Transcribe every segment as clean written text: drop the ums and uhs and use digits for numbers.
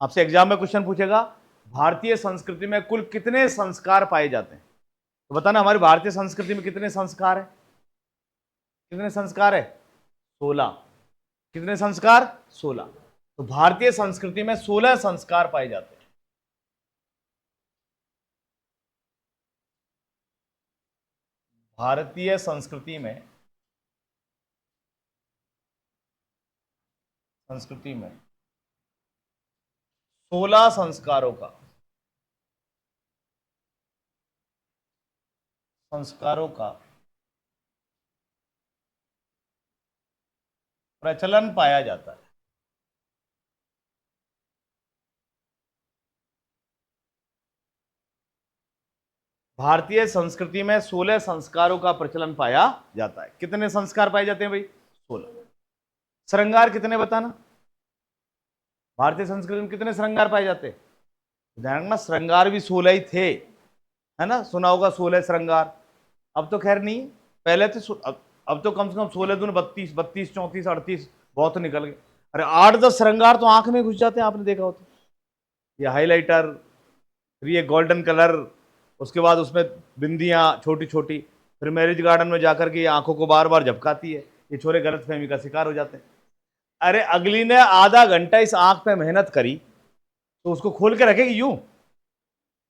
आपसे एग्जाम में क्वेश्चन पूछेगा भारतीय संस्कृति में कुल कितने संस्कार पाए जाते हैं, तो बताना हमारी भारतीय संस्कृति में कितने संस्कार है। कितने संस्कार है? 16। कितने संस्कार? 16। तो भारतीय संस्कृति में 16 संस्कार पाए जाते हैं। भारतीय संस्कृति में 16 संस्कारों का प्रचलन पाया जाता है। भारतीय संस्कृति में 16 संस्कारों का प्रचलन पाया जाता है। कितने संस्कार पाए जाते हैं भाई? 16। श्रृंगार कितने बताना? भारतीय संस्कृति में कितने श्रृंगार पाए जाते हैं? ध्यान रखना, श्रृंगार भी 16 ही थे, है ना, सुना होगा 16 श्रृंगार। अब तो खैर नहीं, पहले तो अब तो कम से कम 16 दूनी 32, 32 34 38 बहुत निकल गए। अरे 8-10 श्रृंगार तो आंख में घुस जाते हैं, आपने देखा हो तो। ये हाइलाइटर, फिर ये गोल्डन कलर, उसके बाद उसमें बिंदियां छोटी छोटी, फिर मैरिज गार्डन में जाकर के ये आंखों को बार बार झपकाती है, ये छोरे गलतफहमी का शिकार हो जाते हैं। अरे अगली ने आधा घंटा इस आंख पे मेहनत करी तो उसको खोल के रखेगी यूं?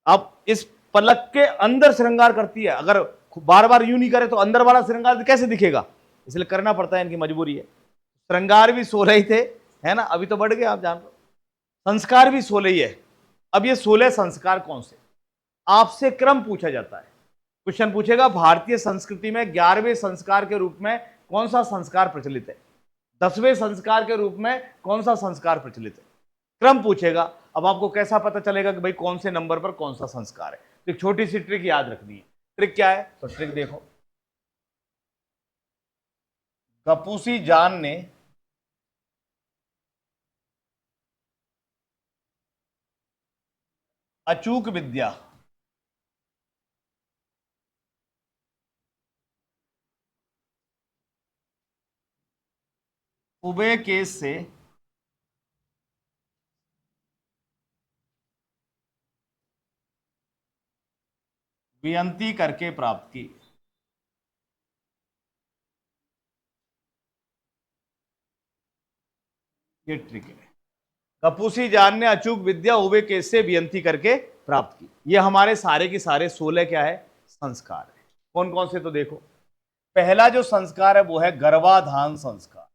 अब इस पलक के अंदर श्रृंगार करती है, अगर बार बार यूं नहीं करे तो अंदर वाला श्रृंगार कैसे दिखेगा? इसलिए करना पड़ता है, इनकी मजबूरी है। श्रृंगार भी 16 ही थे, है ना, अभी तो बढ़ गए, आप जान लो। संस्कार भी 16 ही है। अब ये 16 संस्कार कौन से? आपसे क्रम पूछा जाता है। क्वेश्चन पूछेगा भारतीय संस्कृति में 11वें संस्कार के रूप में कौन सा संस्कार प्रचलित है, 10वें संस्कार के रूप में कौन सा संस्कार प्रचलित है, क्रम पूछेगा। अब आपको कैसा पता चलेगा कि भाई कौन से नंबर पर कौन सा संस्कार है? तो एक छोटी सी ट्रिक याद रखनी है। ट्रिक क्या है? तो ट्रिक देखो, गपूसी जान ने अचूक विद्या उबे केस से वियंती करके प्राप्त की। ये ट्रिक है। कपूसी जान ने अचूक विद्या उबे केस से वियंती करके प्राप्त की। ये हमारे सारे के सारे 16 क्या है? संस्कार है। कौन कौन से? तो देखो, पहला जो संस्कार है वो है गर्भाधान संस्कार।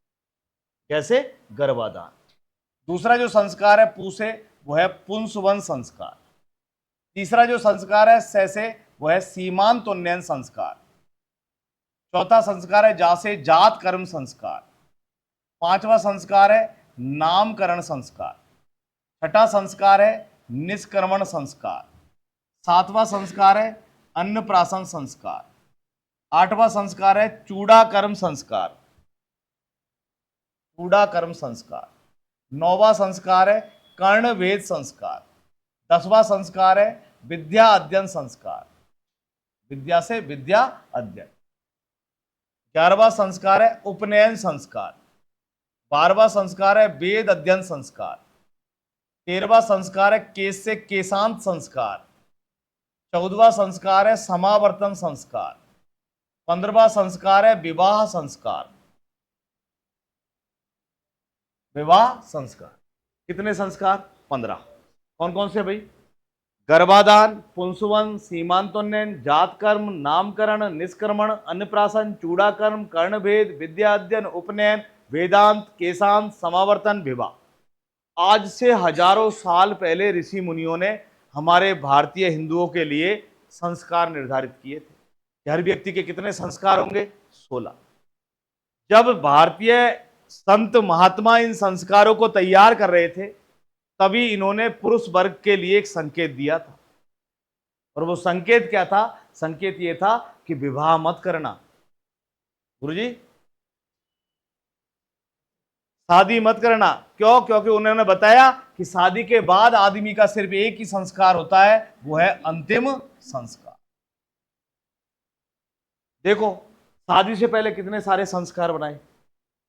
कैसे? गर्भाधान। दूसरा जो संस्कार है पूसे, वो है पुंसवन संस्कार। तीसरा जो संस्कार है सैसे, वो है सीमांतोन्नयन संस्कार। चौथा संस्कार है जासे, जात कर्म संस्कार। पांचवा संस्कार है नामकरण संस्कार। छठा संस्कार है निष्क्रमण संस्कार। सातवां संस्कार है अन्नप्राशन संस्कार। आठवां संस्कार है चूड़ाकर्म संस्कार। चूड़ाकर्म संस्कार। नौवां संस्कार है कर्णभेद संस्कार। 10वां संस्कार है विद्या अध्ययन संस्कार, विद्या से विद्या अध्ययन। 11वां संस्कार है उपनयन संस्कार। 12वां संस्कार है वेद अध्ययन संस्कार। 13वां संस्कार है केश से केशांत संस्कार। 14वां संस्कार है समावर्तन संस्कार। 15वां संस्कार है विवाह संस्कार। विवाह संस्कार। कितने संस्कार? 15। कौन कौन से भाई? गर्भाधान, पुंसवन, सीमांतोन्नयन, जात कर्म, नामकरण, निष्क्रमण, अन्नप्राशन, चूड़ाकर्म, कर्णभेद, विद्या अध्ययन, उपनयन, वेदांत, केशांत, समावर्तन, विवाह। आज से हजारों साल पहले ऋषि मुनियों ने हमारे भारतीय हिंदुओं के लिए संस्कार निर्धारित किए थे। हर व्यक्ति के कितने संस्कार होंगे? 16। जब भारतीय संत महात्मा इन संस्कारों को तैयार कर रहे थे, तभी इन्होंने पुरुष वर्ग के लिए एक संकेत दिया था। और वो संकेत क्या था? संकेत ये था कि विवाह मत करना, गुरुजी, शादी मत करना। क्यों? क्योंकि उन्होंने बताया कि शादी के बाद आदमी का सिर्फ एक ही संस्कार होता है, वो है अंतिम संस्कार। देखो, शादी से पहले कितने सारे संस्कार बनाए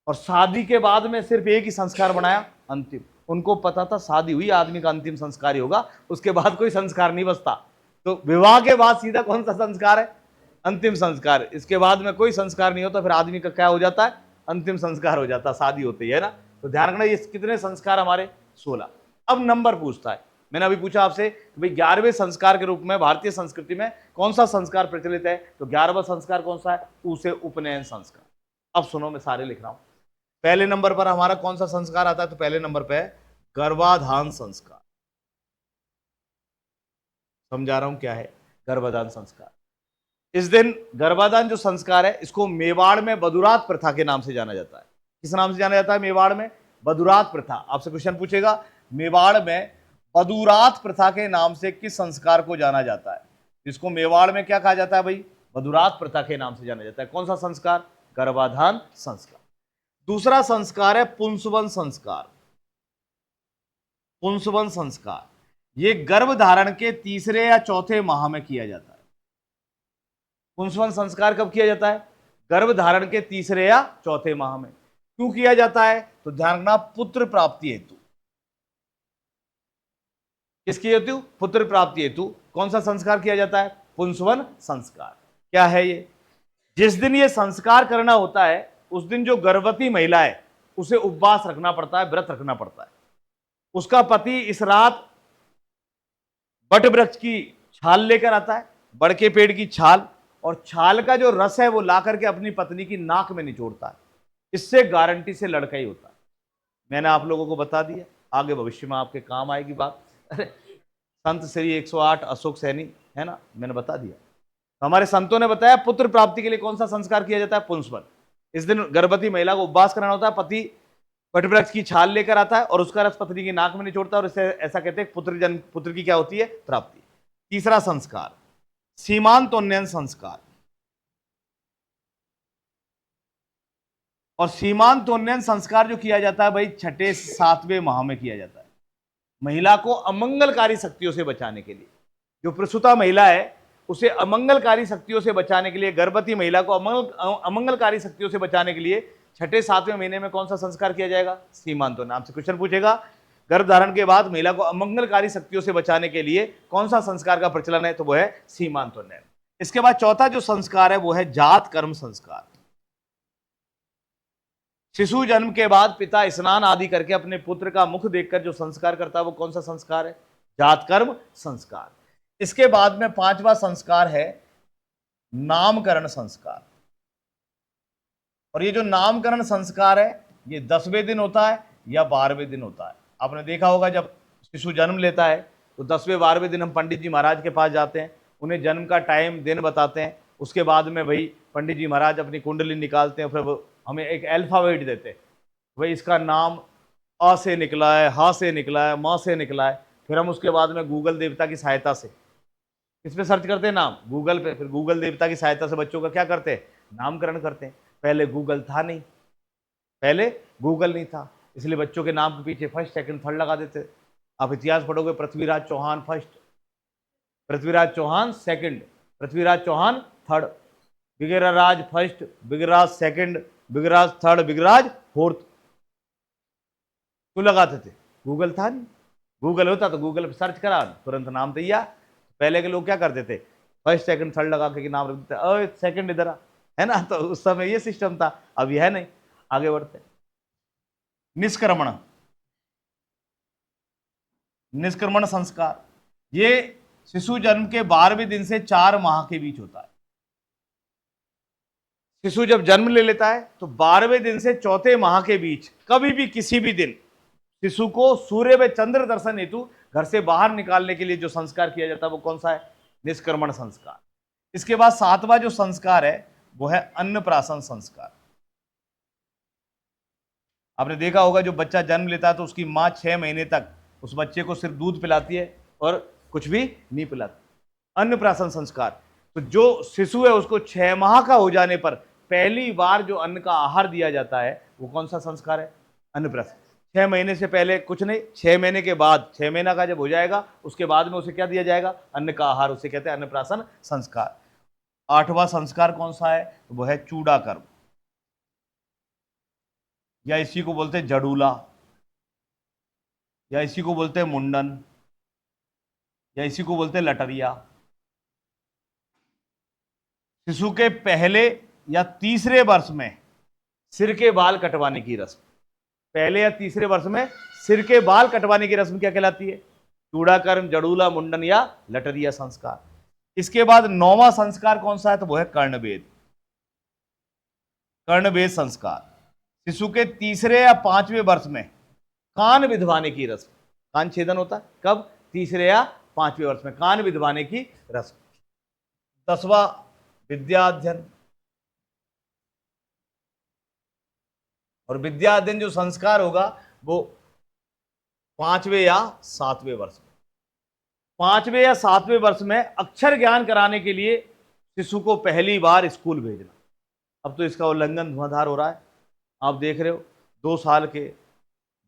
और शादी के बाद में सिर्फ एक ही संस्कार बनाया, अंतिम। उनको पता था शादी हुई आदमी का अंतिम संस्कार ही होगा, उसके बाद कोई संस्कार नहीं बचता। तो विवाह के बाद सीधा कौन सा संस्कार है? अंतिम संस्कार। इसके बाद में कोई संस्कार नहीं होता, फिर आदमी का क्या हो जाता है? अंतिम संस्कार हो जाता है, शादी होती है ना। तो ध्यान रखना, ये कितने संस्कार हमारे? 16। अब नंबर पूछता है, मैंने अभी पूछा आपसे कि भाई 11वें संस्कार के रूप में भारतीय संस्कृति में कौन सा संस्कार प्रचलित है? तो 11वां संस्कार कौन सा है? उसे उपनयन संस्कार। अब सुनो, मैं सारे लिख रहा हूं। पहले नंबर पर हमारा कौन सा संस्कार आता है? तो पहले नंबर पे है गर्भाधान संस्कार। समझा रहा हूं क्या है गर्भाधान संस्कार। इस दिन गर्भाधान जो संस्कार है, इसको मेवाड़ में बदुरात प्रथा के नाम से जाना जाता है। किस नाम से जाना जाता है मेवाड़ में? बदुरात प्रथा। आपसे क्वेश्चन पूछेगा, मेवाड़ में बदुरात प्रथा के नाम से किस संस्कार को जाना जाता है? जिसको मेवाड़ में क्या कहा जाता है भाई? बदुरात प्रथा के नाम से जाना जाता है। कौन सा संस्कार? गर्भाधान संस्कार। दूसरा संस्कार है पुंसवन संस्कार। पुंसवन संस्कार ये गर्भ धारण के तीसरे या चौथे माह में किया जाता है। पुंसवन संस्कार कब किया जाता है? गर्भ धारण के तीसरे या चौथे माह में। क्यों किया जाता है? तो ध्यान रखना, पुत्र प्राप्ति हेतु। किसकी हेतु? पुत्र प्राप्ति हेतु। कौन सा संस्कार किया जाता है? पुंसवन संस्कार। क्या है ये? जिस दिन ये संस्कार करना होता है, उस दिन जो गर्भवती महिला है उसे उपवास रखना पड़ता है, व्रत रखना पड़ता है। उसका पति इस रात बट वृक्ष की छाल लेकर आता है, बड़ के पेड़ की छाल, और छाल का जो रस है वो ला करके अपनी पत्नी की नाक में निचोड़ता है। इससे गारंटी से लड़का ही होता है। मैंने आप लोगों को बता दिया, आगे भविष्य में आपके काम आएगी बात। अरे संत श्री 108 अशोक सैनी है ना, मैंने बता दिया। तो हमारे संतों ने बताया पुत्र प्राप्ति के लिए कौन सा संस्कार किया जाता है? पुंसवन। इस दिन गर्भवती महिला को उपवास कराना होता है, पति वटवृक्ष की छाल लेकर आता है और उसका रस पत्नी की नाक में निचोड़ता है, और इसे ऐसा कहते हैं पुत्र जन्म, पुत्र की क्या होती है? प्राप्ति। तीसरा संस्कार सीमांतोन्नयन संस्कार। और सीमांतोन्नयन संस्कार जो किया जाता है भाई, छठे 7वें माह में किया जाता है, महिला को अमंगलकारी शक्तियों से बचाने के लिए। जो प्रसूता महिला है उसे अमंगलकारी शक्तियों से बचाने के लिए, गर्भवती महिला को अमंगलकारी शक्तियों से बचाने के लिए छठे 7वें महीने में कौन सा संस्कार किया जाएगा? सीमांतोन्नयन। आपसे क्वेश्चन पूछेगा, गर्भ धारण के बाद महिला को अमंगलकारी शक्तियों से बचाने के लिए कौन सा संस्कार का प्रचलन है? तो वो है सीमांतोन्नयन। इसके बाद चौथा जो संस्कार है वो है जात कर्म संस्कार। शिशु जन्म के बाद पिता स्नान आदि करके अपने पुत्र का मुख देखकर जो संस्कार करता है वो कौन सा संस्कार है? जात कर्म संस्कार। इसके बाद में 5वां संस्कार है नामकरण संस्कार। और ये जो नामकरण संस्कार है ये 10वें दिन होता है या 12वें दिन होता है। आपने देखा होगा जब शिशु जन्म लेता है तो 10वें 12वें दिन हम पंडित जी महाराज के पास जाते हैं, उन्हें जन्म का टाइम दिन बताते हैं। उसके बाद में भाई पंडित जी महाराज अपनी कुंडली निकालते हैं, फिर वो हमें एक अल्फाबेट देते हैं, भाई इसका नाम अ से निकला है, हा से निकला है, माँ से निकला है। फिर हम उसके बाद में गूगल देवता की सहायता से किस पे सर्च करते हैं? नाम, गूगल पे। फिर गूगल देवता की सहायता से बच्चों का क्या करते हैं? नामकरण करते हैं। पहले गूगल था नहीं, पहले गूगल नहीं था, इसलिए बच्चों के नाम के पीछे फर्स्ट सेकंड थर्ड लगा देते। आप इतिहास पढ़ोगे, Prithviraj Chauhan first, Prithviraj Chauhan second, Prithviraj Chauhan third, Vigraharaj first, Vigraharaj second, Vigraharaj third, Vigraharaj fourth. क्यों लगाते थे? गूगल था नहीं। गूगल होता तो गूगल पे सर्च करा, तुरंत नाम तैयार। पहले के लोग क्या करते थे? फर्स्ट सेकंड थर्ड लगा के नाम रख देते, सेकंड इधर है ना। तो उस समय ये सिस्टम था, अब यह है नहीं। आगे बढ़ते। निष्क्रमण, निष्क्रमण संस्कार ये शिशु जन्म के 12वें दिन से 4 माह के बीच होता है। शिशु जब जन्म ले लेता है तो 12वें दिन से चौथे माह के बीच कभी भी किसी भी दिन शिशु को सूर्य व चंद्र दर्शन हेतु घर से बाहर निकालने के लिए जो संस्कार किया जाता है वो कौन सा है? निष्क्रमण संस्कार। इसके बाद 7वां जो संस्कार है वो है अन्नप्राशन संस्कार। आपने देखा होगा जो बच्चा जन्म लेता है तो उसकी मां 6 महीने तक उस बच्चे को सिर्फ दूध पिलाती है और कुछ भी नहीं पिलाती। अन्नप्राशन संस्कार, तो जो शिशु है उसको 6 माह का हो जाने पर पहली बार जो अन्न का आहार दिया जाता है वो कौन सा संस्कार है? अन्नप्राशन। 6 महीने से पहले कुछ नहीं, 6 महीने के बाद, 6 महीना का जब हो जाएगा उसके बाद में उसे क्या दिया जाएगा? अन्न का आहार, उसे कहते हैं अन्नप्राशन संस्कार। 8वां संस्कार कौन सा है? वो है चूड़ाकर्म, या इसी को बोलते हैं जड़ूला। या इसी को बोलते हैं मुंडन, या इसी को बोलते हैं लटरिया। शिशु के पहले या तीसरे वर्ष में सिर के बाल कटवाने की रस्म, पहले या तीसरे वर्ष में सिर के बाल कटवाने की रस्म क्या कहलाती है? चूड़ाकर्म, जड़ूला, मुंडन या लटरिया संस्कार। इसके बाद 9वां संस्कार कौन सा है? तो वो है कर्णवेद, कर्णवेद संस्कार। शिशु के तीसरे या 5वें वर्ष में कान विधवाने की रस्म, कान छेदन होता है कब? तीसरे या 5वें वर्ष में कान विधवाने की रस्म। 10वां विद्या अध्ययन, और विद्या अध्ययन जो संस्कार होगा वो 5वें या 7वें वर्ष में। 5वें या 7वें वर्ष में अक्षर ज्ञान कराने के लिए शिशु को पहली बार स्कूल भेजना। अब तो इसका उल्लंघन धुआंधार हो रहा है, आप देख रहे हो। 2 साल के,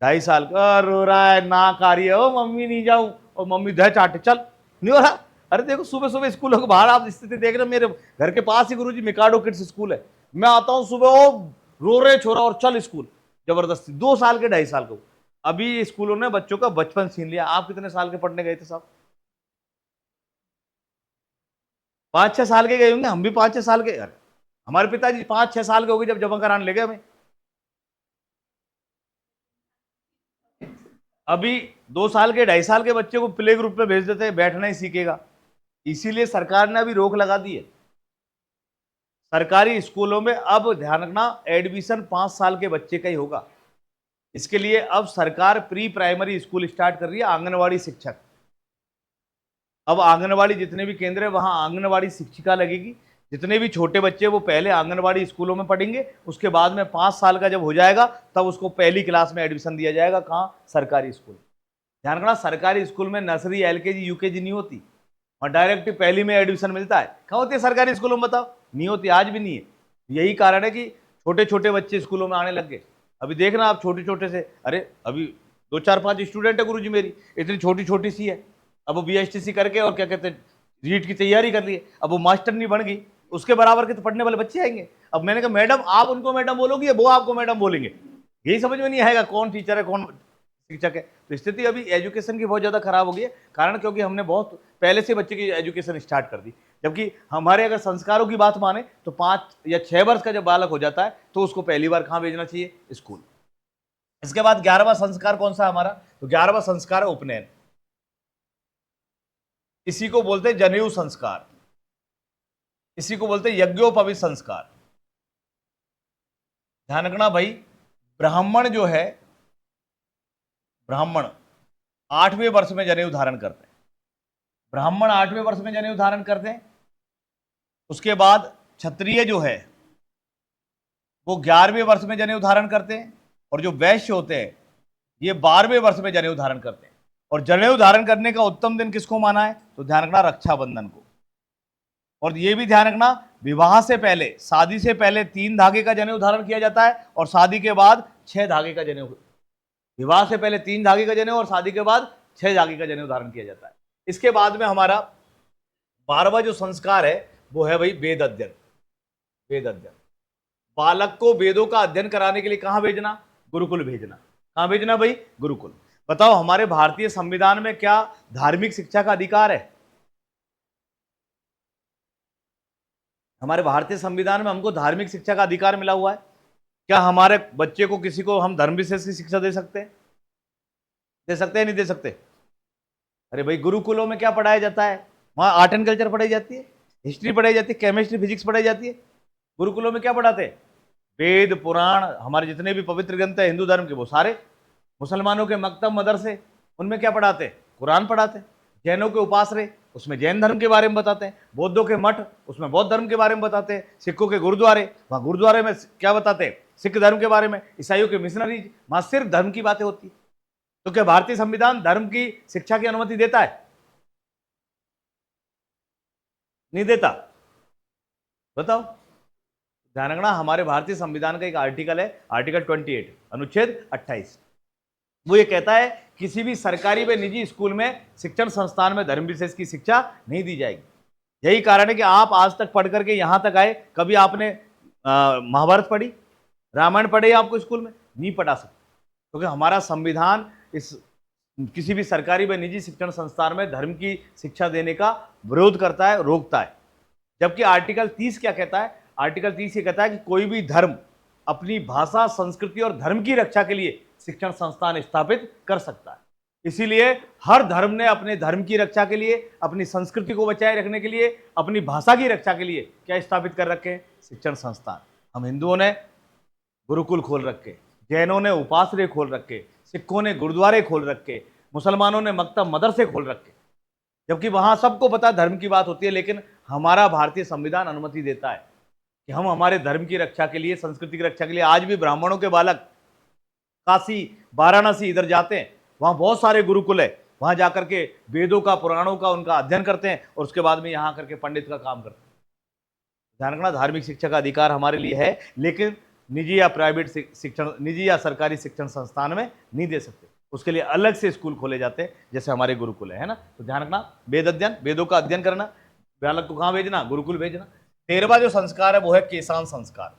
2.5 साल का रो रहा है, ना कार्य हो मम्मी नहीं जाऊं, और मम्मी दह चाटे चल, नहीं हो रहा। अरे देखो सुबह सुबह स्कूलों के बाहर आप स्थिति देख रहे हो, मेरे घर के पास ही गुरुजी मिकाडो किड्स स्कूल है, मैं आता हूं सुबह, वो रो रहे छोरा और चल स्कूल जबरदस्ती। 2 साल के, 2.5 साल को। अभी स्कूलों ने बच्चों का बचपन छीन लिया। आप कितने साल के पढ़ने गए थे साहब? 5-6 साल के गए होंगे, हम भी 5-6 साल के। अरे हमारे पिताजी 5-6 साल के हो गए जब जमा कराने ले गए हमें। अभी 2 साल के, 2.5 साल के बच्चे को प्ले ग्रुप में भेज देते हैं, बैठना ही सीखेगा। इसीलिए सरकार ने अभी रोक लगा दी है। सरकारी स्कूलों में अब ध्यान रखना, एडमिशन 5 साल के बच्चे का ही होगा। इसके लिए अब सरकार प्री प्राइमरी स्कूल स्टार्ट कर रही है, आंगनवाड़ी शिक्षक। अब आंगनवाड़ी जितने भी केंद्र है वहां आंगनवाड़ी शिक्षिका लगेगी। जितने भी छोटे बच्चे वो पहले आंगनवाड़ी स्कूलों में पढ़ेंगे, उसके बाद में 5 साल का जब हो जाएगा तब उसको पहली क्लास में एडमिशन दिया जाएगा। कहाँ? सरकारी स्कूल। ध्यान रखना, सरकारी स्कूल में नर्सरी, एलकेजी, यूकेजी नहीं होती, और डायरेक्ट पहली में एडमिशन मिलता है। कहाँ होती है सरकारी स्कूलों में? बताओ। नहीं होती, आज भी नहीं है। यही कारण है कि छोटे छोटे बच्चे स्कूलों में आने लग गए। अभी देखना आप, छोटे छोटे से, अरे अभी 2, 4, 5 स्टूडेंट है गुरुजी मेरी, इतनी छोटी छोटी सी है। अब वो बीएसटीसी करके और क्या कहते हैं रीट की तैयारी कर ली है, अब वो मास्टर नहीं बन गई, उसके बराबर के तो पढ़ने वाले बच्चे आएंगे। अब मैंने कहा मैडम आप उनको मैडम बोलोगी, वो आपको मैडम बोलेंगे, यही समझ में नहीं आएगा कौन टीचर है कौन शिक्षक है। तो स्थिति अभी एजुकेशन की बहुत ज्यादा खराब हो गई है, कारण क्योंकि हमने बहुत पहले से बच्चे की एजुकेशन स्टार्ट कर दी। जबकि हमारे अगर संस्कारों की बात माने तो 5 या 6 वर्ष का जब बालक हो जाता है तो उसको पहली बार कहाँ भेजना चाहिए? स्कूल। इसके बाद 11वां संस्कार कौन सा है हमारा? तो 11वां संस्कार है उपनयन। इसी को बोलते हैं जनेऊ संस्कार, इसी को बोलते हैं यज्ञोपवीत संस्कार। ध्यान रखना भाई, ब्राह्मण जो है, ब्राह्मण 8वें वर्ष में जनेऊ धारण करते हैं। ब्राह्मण 8वें वर्ष में जनेऊ धारण करते हैं। उसके बाद क्षत्रिय जो है वो 11वें वर्ष में जनेऊ धारण करते हैं, और जो वैश्य होते हैं ये 12वें वर्ष में जनेऊ धारण करते हैं। और जनेऊ धारण करने का उत्तम दिन किसको माना है? तो ध्यान रखना, रक्षाबंधन को। और ये भी ध्यान रखना, विवाह से पहले, शादी से पहले 3 धागे का जनेऊ धारण किया जाता है, और शादी के बाद 6 धागे का जनेऊ। विवाह से पहले 3 धागे का जनेऊ और शादी के बाद 6 धागे का जनेऊ धारण किया जाता है। इसके बाद में हमारा 12वां जो संस्कार है वो है भाई वेद अध्ययन। वेद अध्ययन, बालक को वेदों का अध्ययन कराने के लिए कहां भेजना? गुरुकुल भेजना। कहां भेजना भाई? गुरुकुल। बताओ हमारे भारतीय संविधान में क्या धार्मिक शिक्षा का अधिकार है? हमारे भारतीय संविधान में हमको धार्मिक शिक्षा का अधिकार मिला हुआ है। क्या हमारे बच्चे को किसी को हम धर्म विशेष की शिक्षा दे सकते हैं? दे सकते हैं नहीं दे सकते? अरे भाई गुरुकुलों में क्या पढ़ाया जाता है? वहां आर्ट एंड कल्चर पढ़ाई जाती है, हिस्ट्री पढ़ाई जाती है, केमिस्ट्री फिजिक्स पढ़ाई जाती है। गुरुकुलों में क्या पढ़ाते हैं? वेद पुराण, हमारे जितने भी पवित्र ग्रंथ है हिंदू धर्म के वो सारे। मुसलमानों के मकतब मदरसे, उनमें क्या पढ़ाते हैं? कुरान पढ़ाते हैं। जैनों के उपासरे, उसमें जैन धर्म के बारे में बताते हैं। बौद्धों के मठ, उसमें बौद्ध धर्म के बारे में बताते हैं। सिखों के गुरुद्वारे, वहां गुरुद्वारे में क्या बताते हैं? सिख धर्म के बारे में। ईसाइयों के मिशनरीज, वहां सिर्फ धर्म की बातें होती है। तो क्या भारतीय संविधान धर्म की शिक्षा की अनुमति देता है? नहीं देता? बताओ। ध्यान रखना, हमारे भारतीय संविधान का एक आर्टिकल है, आर्टिकल 28, अनुच्छेद 28। वो ये कहता है किसी भी सरकारी व निजी स्कूल में, शिक्षण संस्थान में धर्म विशेष की शिक्षा नहीं दी जाएगी। यही कारण है कि आप आज तक पढ़ करके यहां तक आए, कभी आपने महाभारत पढ़ी, रामायण पढ़े आपको स्कूल में? नहीं पढ़ा सकते, क्योंकि हमारा संविधान इस किसी भी सरकारी व निजी शिक्षण संस्थान में धर्म की शिक्षा देने का विरोध करता है, रोकता है। जबकि आर्टिकल 30 क्या कहता है? आर्टिकल 30 ये कहता है कि कोई भी धर्म अपनी भाषा, संस्कृति और धर्म की रक्षा के लिए शिक्षण संस्थान स्थापित कर सकता है। इसीलिए हर धर्म ने अपने धर्म की रक्षा के लिए, अपनी संस्कृति को बचाए रखने के लिए, अपनी भाषा की रक्षा के लिए क्या स्थापित कर रखे हैं? शिक्षण संस्थान। हम हिंदुओं ने गुरुकुल खोल रखे, जैनों ने उपासरे खोल रखे, सिखों ने गुरुद्वारे खोल रखे, मुसलमानों ने मकतब मदरसे खोल रखे। जबकि वहां सबको पता धर्म की बात होती है, लेकिन हमारा भारतीय संविधान अनुमति देता है कि हम हमारे धर्म की रक्षा के लिए, संस्कृति की रक्षा के लिए, आज भी ब्राह्मणों के बालक काशी, वाराणसी इधर जाते हैं, वहां बहुत सारे गुरुकुल है, वहां जाकर के वेदों का, पुराणों का उनका अध्ययन करते हैं और उसके बाद में यहां करके पंडित का काम करते हैं। ध्यान रखना, धार्मिक शिक्षा का अधिकार हमारे लिए है, लेकिन निजी या प्राइवेट शिक्षण, निजी या सरकारी शिक्षण संस्थान में नहीं दे सकते। उसके लिए अलग से स्कूल खोले जाते हैं, जैसे हमारे गुरुकुल है ना। तो ध्यान रखना, वेद अध्ययन, वेदों का अध्ययन करना, बालक को कहां भेजना? गुरुकुल भेजना। 13वां जो संस्कार है वो है केशान संस्कार।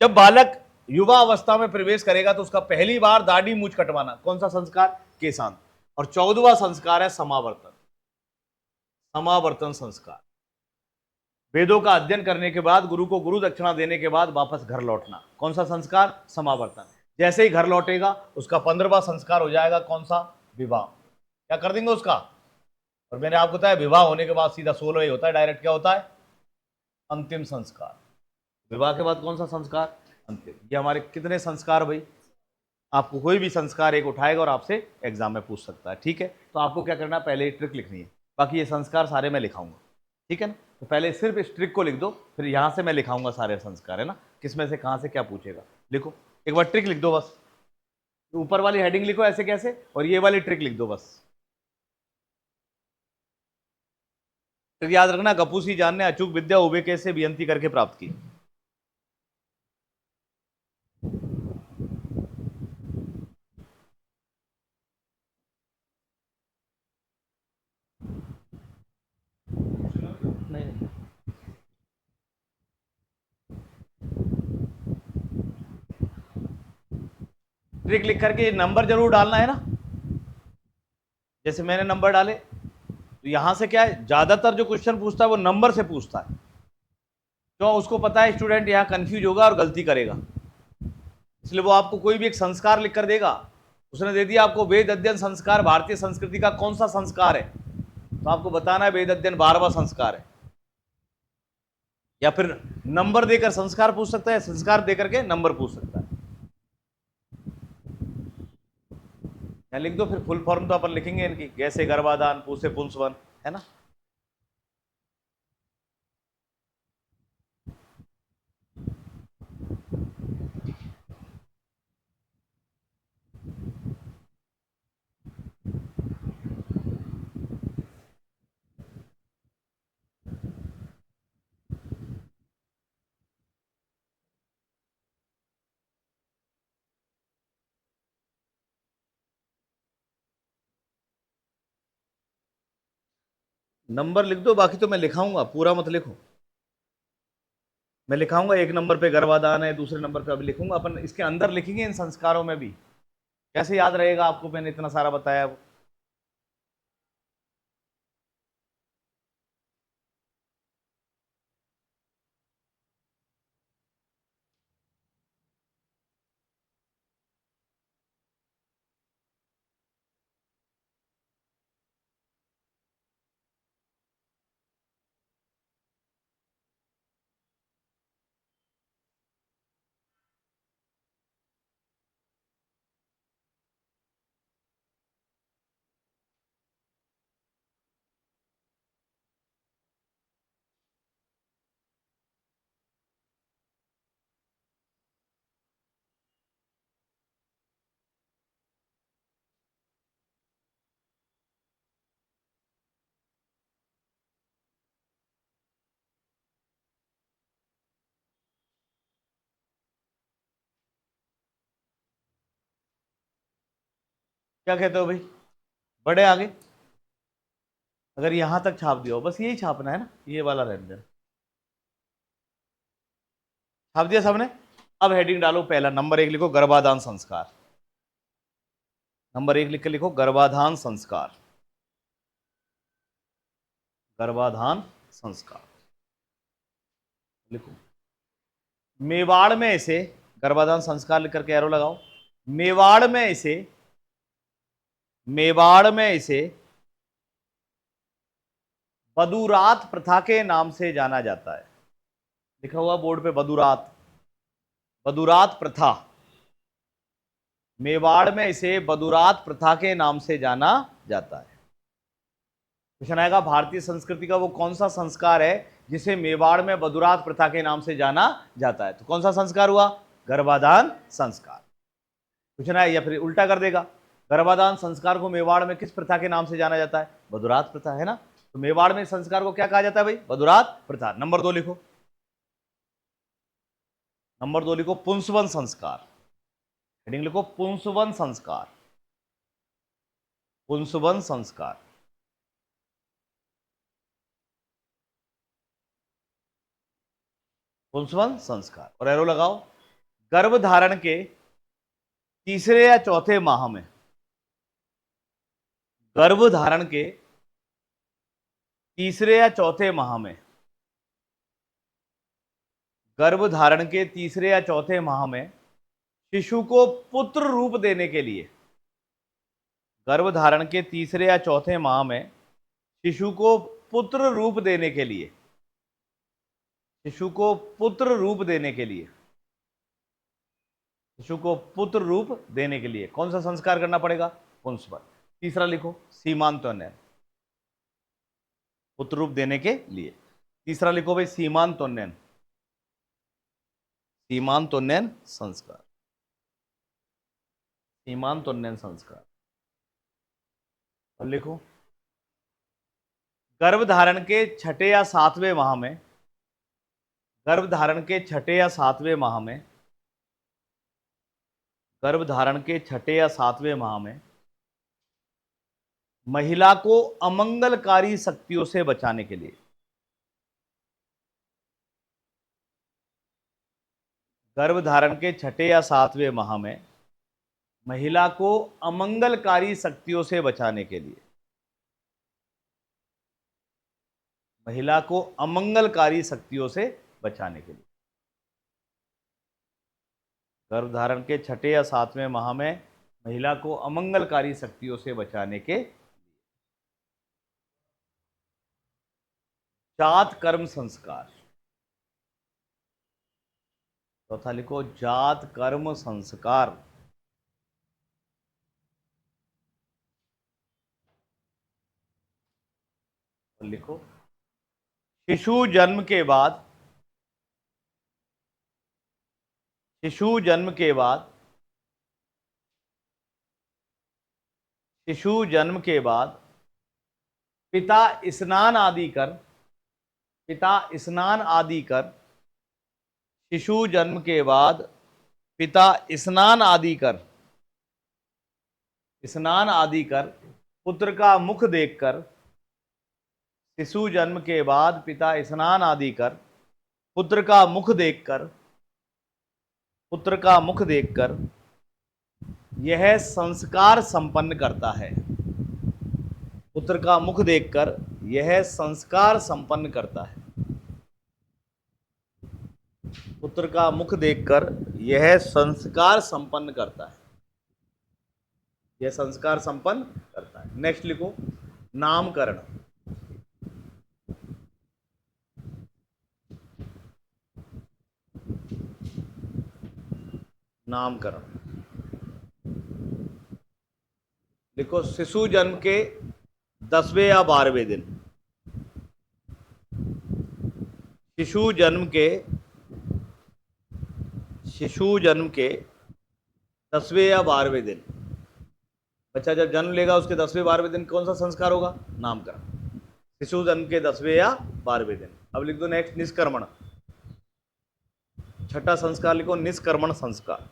जब बालक युवा अवस्था में प्रवेश करेगा तो उसका पहली बार दाढ़ी मूछ कटवाना, कौन सा संस्कार? केशांत। और 14वां संस्कार है समावर्तन, समावर्तन संस्कार। वेदों का अध्ययन करने के बाद, गुरु को गुरु दक्षिणा देने के बाद वापस घर लौटना, कौन सा संस्कार? समावर्तन। जैसे ही घर लौटेगा उसका 15वां संस्कार हो जाएगा, कौन सा? विवाह। क्या कर देंगे उसका? और मैंने आपको बताया विवाह होने के बाद सीधा 16 ही होता है, डायरेक्ट क्या होता है? अंतिम संस्कार। विवाह के बाद कौन सा संस्कार? अंतिम। ये हमारे कितने संस्कार भाई? आपको कोई भी संस्कार एक उठाएगा और आपसे एग्जाम में पूछ सकता है, ठीक है। तो आपको क्या करना है, पहले ट्रिक लिखनी है, बाकी ये संस्कार सारे मैं लिखाऊंगा, ठीक है ना। तो पहले सिर्फ इस ट्रिक को लिख दो, फिर यहां से मैं लिखाऊंगा सारे संस्कार, है ना। किसमें से कहां से क्या पूछेगा, लिखो एक बार ट्रिक लिख दो बस। ऊपर वाली हेडिंग लिखो ऐसे कैसे, और ये वाली ट्रिक लिख दो बस। तो याद रखना, कपूसी जान ने अचूक विद्या उबे कैसे बेअंती करके प्राप्त की। नहीं, ट्रिक लिख करके नंबर जरूर डालना है ना, जैसे मैंने नंबर डाले। तो यहां से क्या है, ज्यादातर जो क्वेश्चन पूछता है वो नंबर से पूछता है, तो उसको पता है स्टूडेंट यहां कंफ्यूज होगा और गलती करेगा, इसलिए वो आपको कोई भी एक संस्कार लिख कर देगा। उसने दे दिया आपको वेद अध्ययन संस्कार भारतीय संस्कृति का कौन सा संस्कार है, तो आपको बताना है वेद अध्ययन 12वां संस्कार है। या फिर नंबर देकर संस्कार पूछ सकता है, संस्कार देकर के नंबर पूछ सकता है। या लिख दो, फिर फुल फॉर्म तो अपन लिखेंगे इनकी, कैसे गर्भाधान, पूसे पुंसवन, है ना। नंबर लिख दो, बाकी तो मैं लिखाऊंगा, पूरा मत लिखो। मैं लिखाऊंगा, एक नंबर पे गर्भाधान है, दूसरे नंबर पे अभी लिखूंगा, अपन इसके अंदर लिखेंगे इन संस्कारों में भी। कैसे याद रहेगा आपको, मैंने इतना सारा बताया। क्या कहते हो भाई, बड़े आगे? अगर यहां तक छाप दिया हो, बस यही छापना है ना, ये वाला रहने देना। छाप दिया सबने? अब हेडिंग डालो, पहला नंबर 1 लिखो, गर्भाधान संस्कार। नंबर 1 लिख के लिखो, गर्भाधान संस्कार। गर्भाधान संस्कार लिखो। मेवाड़ में इसे, गर्भाधान संस्कार लिख करके एरो लगाओ। मेवाड़ में इसे, मेवाड़ में इसे बदुरात प्रथा के नाम से जाना जाता है। लिखा हुआ बोर्ड पे बदुरात, बदुरात प्रथा। मेवाड़ में इसे बदुरात प्रथा के नाम से जाना जाता है। क्वेश्चन आएगा, भारतीय संस्कृति का वो कौन सा संस्कार है जिसे मेवाड़ में बदुरात प्रथा के नाम से जाना जाता है? तो कौन सा संस्कार हुआ? गर्भाधान संस्कार। क्वेश्चन आया, या फिर उल्टा कर देगा, गर्भाधान संस्कार को मेवाड़ में किस प्रथा के नाम से जाना जाता है? बदुरात प्रथा, है ना। तो मेवाड़ में संस्कार को क्या कहा जाता है भाई? बदुरात प्रथा। नंबर 2 लिखो, नंबर 2 लिखो, पुंसवन संस्कार। हेडिंग लिखो, पुंसवन संस्कार। पुंसवन संस्कार, पुंसवन संस्कार, और एरो लगाओ। गर्भ धारण के तीसरे या चौथे माह में, गर्भ धारण के तीसरे या चौथे माह में, गर्भ धारण के तीसरे या चौथे माह में शिशु को पुत्र रूप देने के लिए, गर्भ धारण के तीसरे या चौथे माह में शिशु को पुत्र रूप देने के लिए, शिशु को पुत्र रूप देने के लिए, शिशु को पुत्र रूप देने के लिए कौन सा संस्कार करना पड़ेगा? पुंसवन। तीसरा लिखो, सीमांतोन्नयन। पुत्र रूप देने के लिए तीसरा लिखो भाई, सीमांतोन्नयन। सीमांतोन्नयन संस्कार, सीमांतोन्नयन संस्कार। और लिखो, गर्भ धारण के छठे या सातवें माह में, गर्भ धारण के छठे या सातवें माह में, गर्भ धारण के छठे या सातवें माह में महिला को अमंगलकारी शक्तियों से बचाने के लिए, गर्भ धारण के छठे या सातवें माह में महिला को अमंगलकारी शक्तियों से बचाने के लिए, महिला को अमंगलकारी शक्तियों से बचाने के लिए, गर्भ धारण के छठे या सातवें माह में महिला को अमंगलकारी शक्तियों से बचाने के, जात कर्म संस्कार। चौथा लिखो, जात कर्म संस्कार। लिखो, शिशु जन्म के बाद, शिशु जन्म के बाद, शिशु जन्म के बाद पिता स्नान आदि कर, पिता स्नान आदि कर, शिशु जन्म के बाद पिता स्नान आदि कर, स्नान आदि कर पुत्र का मुख देखकर, शिशु जन्म के बाद पिता स्नान आदि कर पुत्र का मुख देखकर, पुत्र का मुख देखकर यह संस्कार संपन्न करता है। पुत्र का मुख देखकर यह संस्कार संपन्न करता है। पुत्र का मुख देखकर यह संस्कार संपन्न करता है, यह संस्कार संपन्न करता है। नेक्स्ट लिखो, नामकरण। नामकरण लिखो, शिशु जन्म के 10वें या 12वें दिन, शिशु जन्म के, शिशु जन्म के 10वें या 12वें दिन, बच्चा जब जन्म लेगा उसके 10वें 12वें दिन कौन सा संस्कार होगा? नामकरण। शिशु जन्म के 10वें या 12वें दिन। अब लिख दो नेक्स्ट, निष्कर्मण। छठा संस्कार लिखो, निष्कर्मण संस्कार।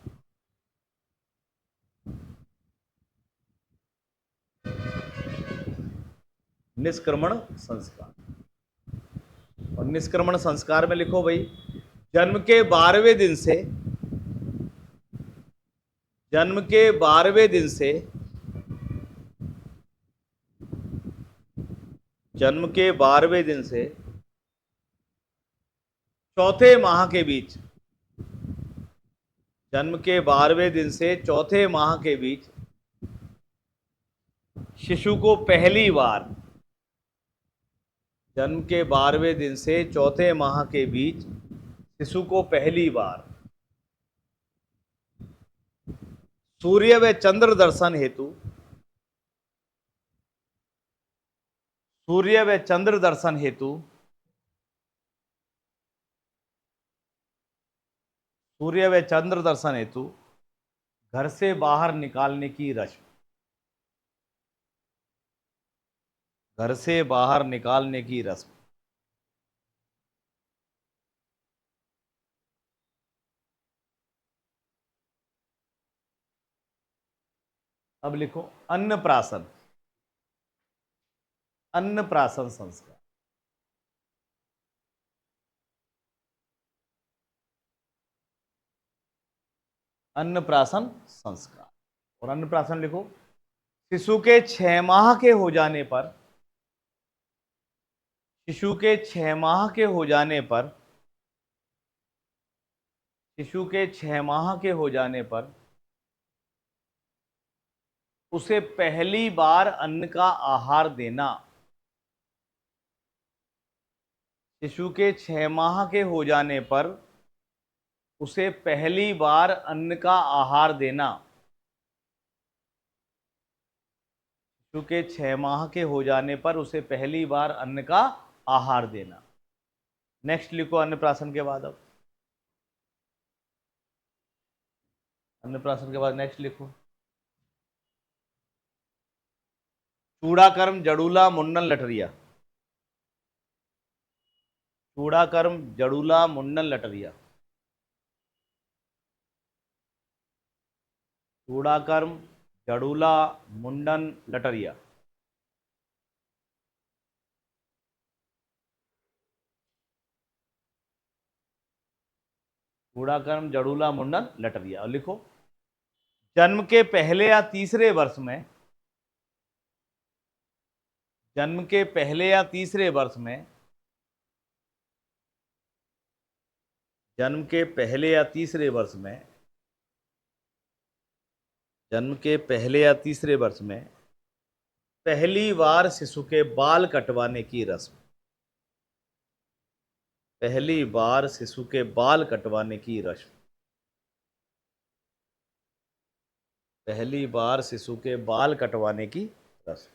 निष्कर्मण संस्कार। और निष्कर्मण संस्कार में लिखो भाई, जन्म के 12वें दिन से, जन्म के 12वें दिन से जन्म के 12वें दिन से चौथे माह के बीच, जन्म के 12वें दिन से चौथे माह के बीच शिशु को पहली बार, जन्म के 12वें दिन से चौथे माह के बीच शिशु को पहली बार सूर्य व चंद्र दर्शन हेतु, सूर्य व चंद्र दर्शन हेतु, सूर्य व चंद्र दर्शन हेतु घर से बाहर निकालने की रस्म, घर से बाहर निकालने की रस्म। अब लिखो अन्नप्राशन, अन्नप्राशन संस्कार। अन्नप्राशन संस्कार। और अन्नप्राशन लिखो, शिशु के 6 माह के हो जाने पर, शिशु के 6 माह के हो जाने पर, शिशु के 6 माह के हो जाने पर उसे पहली बार अन्न का आहार देना, शिशु के 6 माह के हो जाने पर उसे पहली बार अन्न का आहार देना, शिशु के 6 माह के हो जाने पर उसे पहली बार अन्न का आहार देना। नेक्स्ट लिखो अन्नप्राशन के बाद, अब अन्नप्राशन के बाद नेक्स्ट लिखो चूड़ाकर्म जड़ूला मुंडन लटरिया, चूड़ाकर्म जड़ूला मुंडन लटरिया, चूड़ाकर्म जड़ूला मुंडन लटरिया। चूड़ाकर्म जड़ूला मुंडन लटरिया। और लिखो जन्म के पहले या तीसरे वर्ष में, जन्म के पहले या तीसरे वर्ष में, जन्म के पहले या तीसरे वर्ष में, जन्म के पहले या तीसरे वर्ष में पहली बार शिशु के बाल कटवाने की रस्म, पहली बार शिशु के बाल कटवाने की रस्म, पहली बार शिशु के बाल कटवाने की रस्म,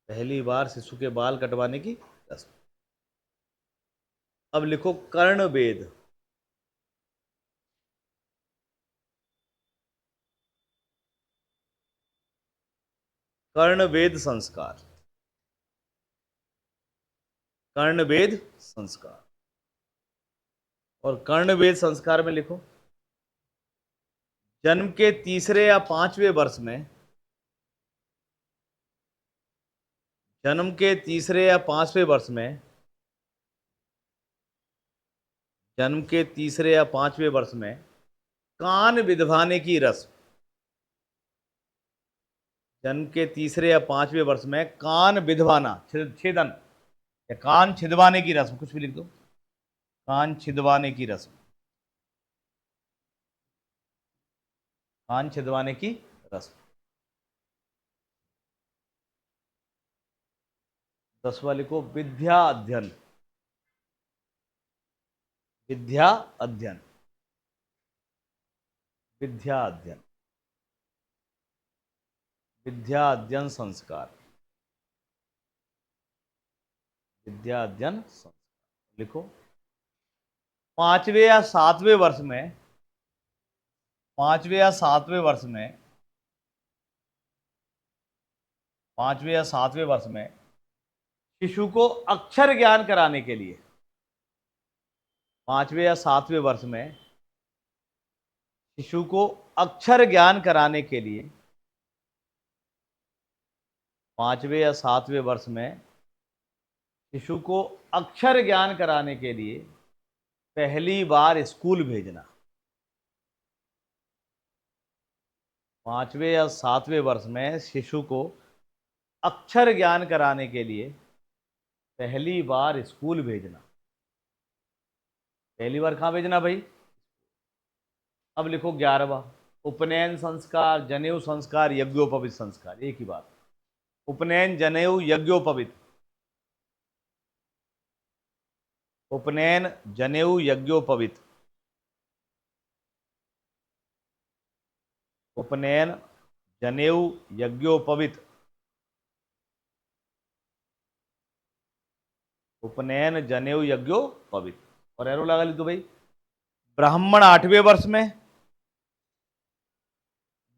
पहली बार शिशु के बाल कटवाने की रस्म। अब लिखो कर्णवेद, कर्णवेद संस्कार, कर्णवेद संस्कार। और कर्णवेद संस्कार में लिखो जन्म के तीसरे या पांचवें वर्ष में, जन्म के तीसरे या पांचवें वर्ष में, जन्म के तीसरे या पांचवें वर्ष में कान विधवाने की रस्म, जन्म के तीसरे या पांचवें वर्ष में कान विधवाना, छेदन या कान छिदवाने की रस्म, कुछ भी लिख दो, कान छिदवाने की रस्म, कान छिदवाने की रस्म। 10वां लिखो विद्या अध्ययन, विद्या अध्ययन, विद्या अध्ययन, विद्या अध्ययन संस्कार, विद्या अध्ययन संस्कार। लिखो 5वें या 7वें वर्ष में, 5वें या 7वें वर्ष में, 5वें या 7वें वर्ष में शिशु को अक्षर ज्ञान कराने के लिए, 5वें या 7वें वर्ष में शिशु को अक्षर ज्ञान कराने के लिए, 5वें या 7वें वर्ष में शिशु को अक्षर ज्ञान कराने के लिए पहली बार स्कूल भेजना, 5वें या 7वें वर्ष में शिशु को अक्षर ज्ञान कराने के लिए पहली बार स्कूल भेजना। पहली बार कहां भेजना भाई? अब लिखो 11वां, उपनयन संस्कार, जनेऊ संस्कार, यज्ञोपवीत संस्कार, एक ही बात। उपनयन, जनेऊ, यज्ञोपवीत। उपनयन, जनेऊ, यज्ञोपवीत। उपनयन, जनेऊ, यज्ञोपवीत। उपनयन, जनेऊ, यज्ञोपवीत। और एरो लगा ली तो भाई। ब्राह्मण 8वें वर्ष में,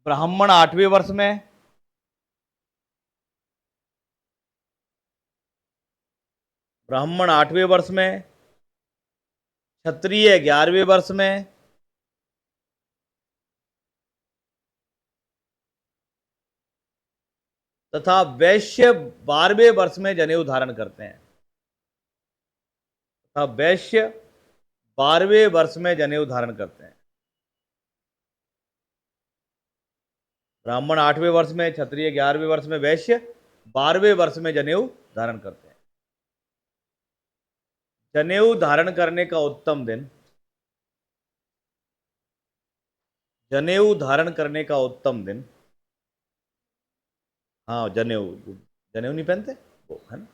ब्राह्मण 8वें वर्ष में, ब्राह्मण 8वें वर्ष में, क्षत्रिय 11वें वर्ष में, तथा वैश्य 12वें वर्ष में जनेऊ धारण करते हैं। तथा वैश्य 12वें वर्ष में जनेऊ धारण करते हैं। ब्राह्मण 8वें वर्ष में, क्षत्रिय 11वें वर्ष में, वैश्य 12वें वर्ष में जनेऊ धारण करते हैं। जनेऊ धारण करने का उत्तम दिन, जनेऊ धारण करने का उत्तम दिन, हाँ जनेऊ, जनेऊ नहीं पहनते वो है ना।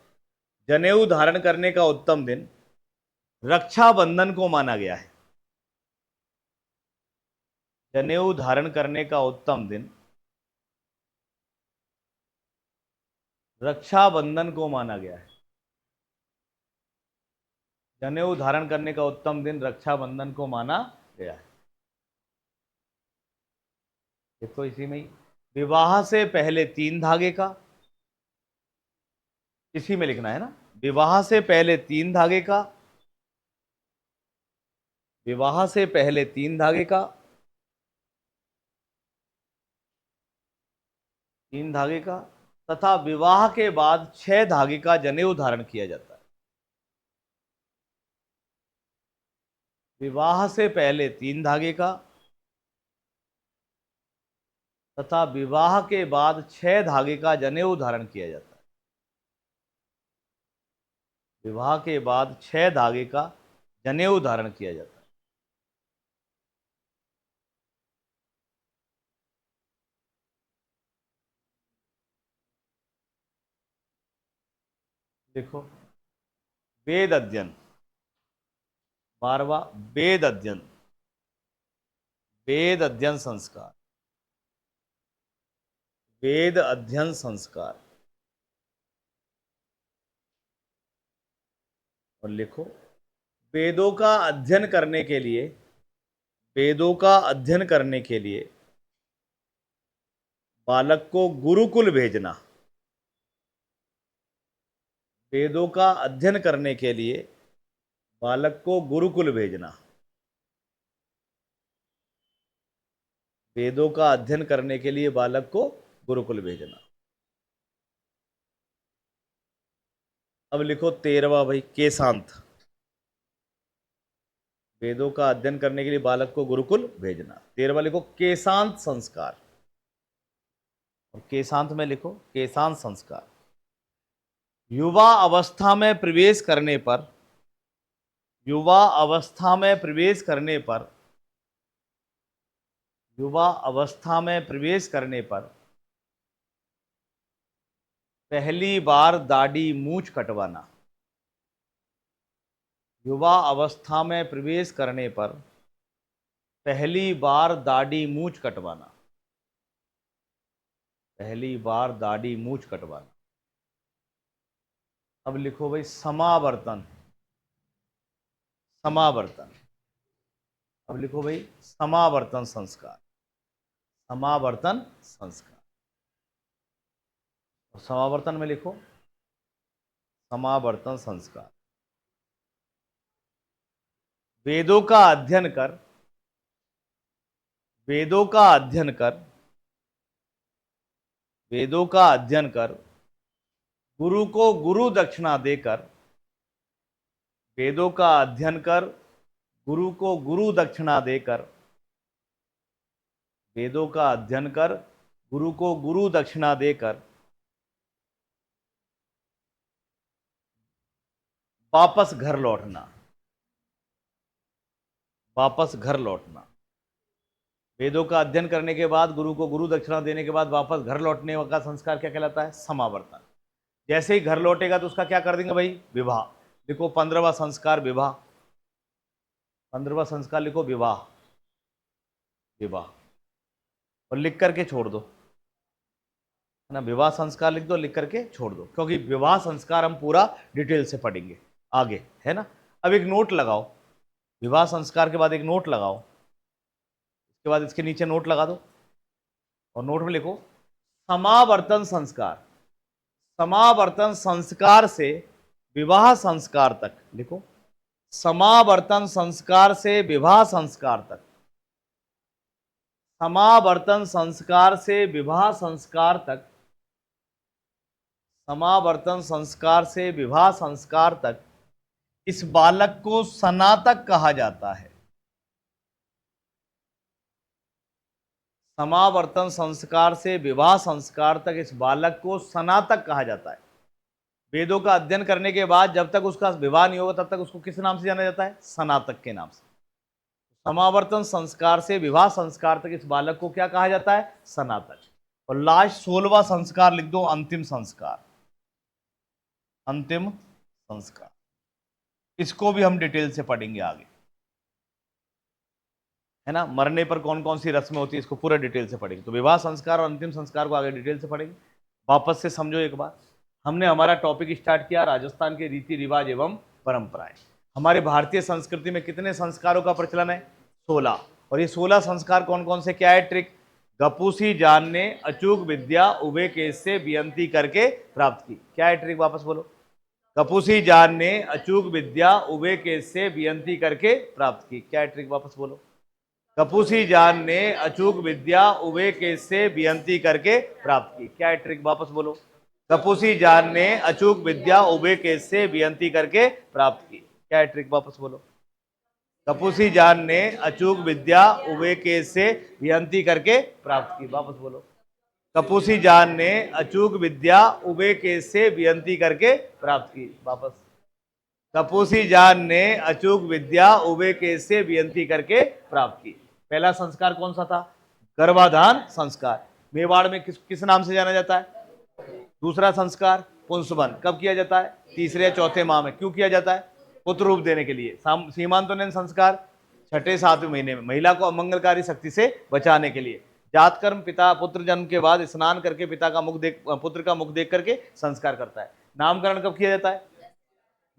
जनेऊ धारण करने का उत्तम दिन रक्षाबंधन को माना गया है। जनेऊ धारण करने का उत्तम दिन रक्षाबंधन को माना गया है। जनेऊ धारण करने का उत्तम दिन रक्षाबंधन को माना गया है। देखो इसी में ही, विवाह से पहले 3 धागे का, इसी में लिखना है ना। विवाह से पहले 3 धागे का, विवाह से पहले 3 धागे का, 3 धागे का, तथा विवाह के बाद 6 धागे का जनेऊ धारण किया जाता है। विवाह से पहले 3 धागे का तथा विवाह के बाद 6 धागे का जनेऊ धारण किया जाता है। विवाह के बाद 6 धागे का जनेऊ धारण किया जाता है। देखो, वेद अध्ययन, 12वां वेद अध्ययन, वेद अध्ययन संस्कार, वेद अध्ययन संस्कार। और लिखो, वेदों का अध्ययन करने के लिए, वेदों का अध्ययन करने के लिए बालक को गुरुकुल भेजना। वेदों का अध्ययन करने के लिए बालक को गुरुकुल भेजना। वेदों का अध्ययन करने के लिए बालक को गुरुकुल भेजना। अब लिखो 13वां भाई, केशांत। वेदों का अध्ययन करने के लिए बालक को गुरुकुल भेजना। 13वां लिखो केशांत संस्कार। और केशांत में लिखो केशांत संस्कार। युवा अवस्था में प्रवेश करने पर, युवा अवस्था में प्रवेश करने पर, युवा अवस्था में प्रवेश करने पर पहली बार दाढ़ी मूंछ कटवाना। युवा अवस्था में प्रवेश करने पर पहली बार दाढ़ी मूंछ कटवाना। पहली बार दाढ़ी मूंछ कटवाना। अब लिखो भाई समावर्तन, समावर्तन। अब लिखो भाई समावर्तन संस्कार, समावर्तन संस्कार। और समावर्तन में लिखो समावर्तन संस्कार। वेदों का अध्ययन कर, वेदों का अध्ययन कर, वेदों का अध्ययन कर, गुरु को गुरु दक्षिणा देकर, वेदों का अध्ययन कर, गुरु को गुरु दक्षिणा देकर वेदों का अध्ययन कर गुरु को गुरु दक्षिणा देकर वापस घर लौटना, वापस घर लौटना। वेदों का अध्ययन करने के बाद गुरु को गुरु दक्षिणा देने के बाद वापस घर लौटने का संस्कार क्या कहलाता है? समावर्तन। जैसे ही घर लौटेगा तो उसका क्या कर देंगे भाई? विवाह। देखो 15वां संस्कार विवाह, 15वां संस्कार लिखो विवाह, विवाह, और लिख करके छोड़ दो, है ना। विवाह संस्कार लिख दो, लिख करके छोड़ दो, क्योंकि विवाह संस्कार हम पूरा डिटेल से पढ़ेंगे आगे, है ना। अब एक नोट लगाओ, विवाह संस्कार के बाद एक नोट लगाओ, इसके बाद इसके नीचे नोट लगा दो और नोट में लिखो समावर्तन संस्कार। समावर्तन संस्कार से विवाह संस्कार तक लिखो, समावर्तन संस्कार से विवाह संस्कार तक, समावर्तन संस्कार से विवाह संस्कार तक, समावर्तन संस्कार से विवाह संस्कार तक इस बालक को स्नातक कहा जाता है। समावर्तन संस्कार से विवाह संस्कार तक इस बालक को स्नातक कहा जाता है। वेदों का अध्ययन करने के बाद जब तक उसका विवाह नहीं होगा तब तक उसको किस नाम से जाना जाता है? स्नातक के नाम से। समावर्तन संस्कार से विवाह संस्कार तक इस बालक को क्या कहा जाता है? स्नातक। और लास्ट 16वां संस्कार लिख दो, अंतिम संस्कार, अंतिम संस्कार। इसको भी हम डिटेल से पढ़ेंगे आगे, है ना। मरने पर कौन कौन सी रस्में होती है इसको पूरा डिटेल से पढ़ेंगे। तो विवाह संस्कार और अंतिम संस्कार को आगे डिटेल से पढ़ेंगे। वापस से समझो एक बार, हमने हमारा टॉपिक स्टार्ट किया राजस्थान के रीति रिवाज एवं परंपराएं। हमारे भारतीय संस्कृति में कितने संस्कारों का प्रचलन है? 16। और ये 16 संस्कार कौन कौन से? क्या है ट्रिक? गपुसी जान ने अचूक विद्या उभे केस से बेअंती करके प्राप्त की। क्या है ट्रिक? वापस बोलो। गपुसी जान ने अचूक विद्या उभे केस से बेअंती करके प्राप्त की। क्या है ट्रिक? वापस बोलो। कपूसी जान ने अचूक विद्या उभे केस से बेअंती करके प्राप्त की। क्या है ट्रिक? वापस बोलो। कपूसी जान ने अचूक विद्या उभे केस से बेअंती करके प्राप्त की। क्या है ट्रिक? वापस बोलो। कपूसी जान ने अचूक विद्या उभे केस से बेअंती करके प्राप्त की। वापस बोलो। कपूसी जान ने अचूक विद्या उभे केस से बेअंती करके प्राप्त की। वापस। कपूसी जान ने अचूक विद्या उभे केस से बेअंती करके प्राप्त की। पहला संस्कार कौन सा था? गर्भाधान संस्कार। मेवाड़ में किस नाम से जाना जाता है? दूसरा संस्कार पुंसवन। कब किया जाता है? तीसरे या चौथे माह में। क्यों किया जाता है? पुत्र रूप देने के लिए। सीमांतोन्नयन संस्कार 6ठे 7वें महीने में, महिला को अमंगलकारी शक्ति से बचाने के लिए। जातकर्म, पिता पुत्र जन्म के बाद स्नान करके पिता का मुख देख, पुत्र का मुख देख करके संस्कार करता है। नामकरण कब किया जाता है?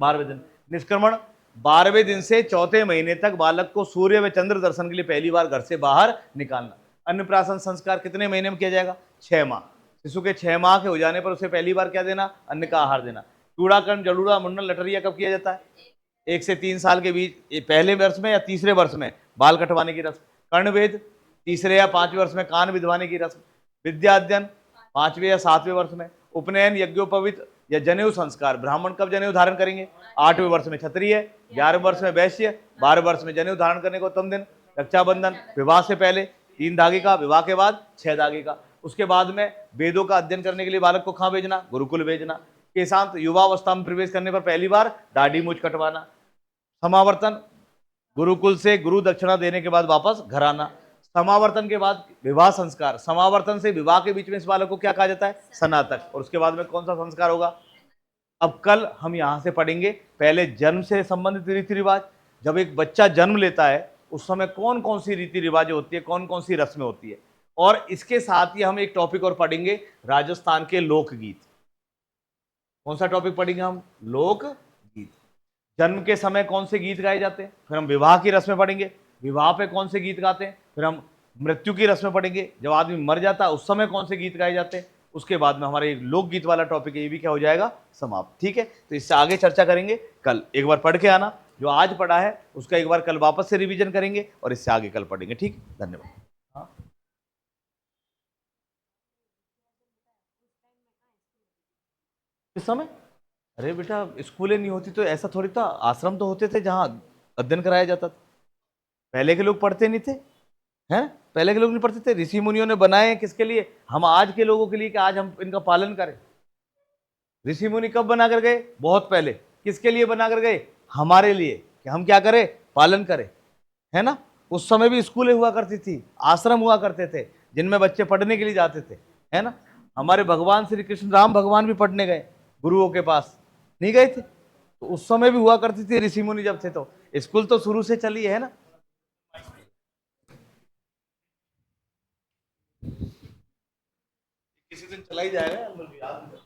12वें दिन। निष्क्रमण 12वें दिन से चौथे महीने तक बालक को सूर्य व चंद्र दर्शन के लिए पहली बार घर से बाहर निकालना। अन्नप्राशन संस्कार कितने महीने में किया जाएगा? 6 माह। शिशु के 6 माह के हो जाने पर उसे पहली बार क्या देना? अन्न का आहार देना। चूड़ाकरण, जड़ूड़ा, मुंडन, लटरिया कब किया जाता है? 1 से 3 साल के बीच, पहले वर्ष में या तीसरे वर्ष में बाल कटवाने की रस्म। कर्णवेद 3रे या 5वें वर्ष में कान विधवाने की रस्म। विद्या अध्ययन 5वें या 7वें वर्ष में। उपनयन, यज्ञोपवीत या जनेऊ संस्कार, ब्राह्मण कब जनेऊ धारण करेंगे? 8वें वर्ष में क्षत्रिय, 11वें वर्ष में वैश्य, 12वें वर्ष में जनेऊ धारण करने को उत्तम दिन। रक्षाबंधन विवाह से पहले 3 धागे का, विवाह के बाद 6 धागे का। उसके बाद में वेदों का अध्ययन करने के लिए बालक को कहाँ भेजना? गुरुकुल भेजना। केशांत युवावस्था में प्रवेश करने पर पहली बार दाढ़ी मूछ कटवाना। समावर्तन, गुरुकुल से गुरु दक्षिणा देने के बाद वापस घर आना। समावर्तन के बाद विवाह संस्कार। समावर्तन से विवाह के बीच में इस बालक को क्या कहा जाता है? स्नातक। और उसके बाद में कौन सा संस्कार होगा? अब कल हम यहां से पढ़ेंगे पहले जन्म से संबंधित रीति रिवाज। जब एक बच्चा जन्म लेता है उस समय कौन कौन सी रीति रिवाज होती है, कौन कौन सी रस्में होती है। और इसके साथ ही हम एक टॉपिक और पढ़ेंगे, राजस्थान के लोकगीत। कौन सा टॉपिक पढ़ेंगे हम? लोकगीत। जन्म के समय कौन से गीत गाए जाते हैं। फिर हम विवाह की रस्में पढ़ेंगे, विवाह पे कौन से गीत गाते हैं। फिर हम मृत्यु की रस्में पढ़ेंगे, जब आदमी मर जाता है उस समय कौन से गीत गाए जाते हैं। उसके बाद में हमारा एक लोकगीत वाला टॉपिक है, ये भी क्या हो जाएगा? समाप्त। ठीक है, तो इससे आगे चर्चा करेंगे कल। एक बार पढ़ के आना, जो आज पढ़ा है उसका एक बार कल वापस से रिवीजन करेंगे और इससे आगे कल पढ़ेंगे। ठीक, धन्यवाद। हाँ, इस समय अरे बेटा स्कूलें नहीं होती तो ऐसा थोड़ी था, आश्रम तो होते थे जहाँ अध्ययन कराया जाता था। पहले के लोग पढ़ते नहीं थे, हैं? पहले के लोग नहीं पढ़ते थे? ऋषि मुनियों ने बनाए हैं किसके लिए? हम आज के लोगों के लिए, कि आज हम इनका पालन करें। ऋषि मुनि कब बना कर गए? बहुत पहले। किसके लिए बना कर गए? हमारे लिए, कि हम क्या करें? पालन करें, है ना। उस समय भी स्कूलें हुआ करती थी, आश्रम हुआ करते थे, जिनमें बच्चे पढ़ने के लिए जाते थे, है ना। हमारे भगवान श्री कृष्ण राम भगवान भी पढ़ने गए गुरुओं के पास, नहीं गए थे? तो उस समय भी हुआ करती थी ऋषि मुनि जब थे, तो स्कूल तो शुरू से चली है ना। किसी दिन चला ही जाएगा, याद नहीं।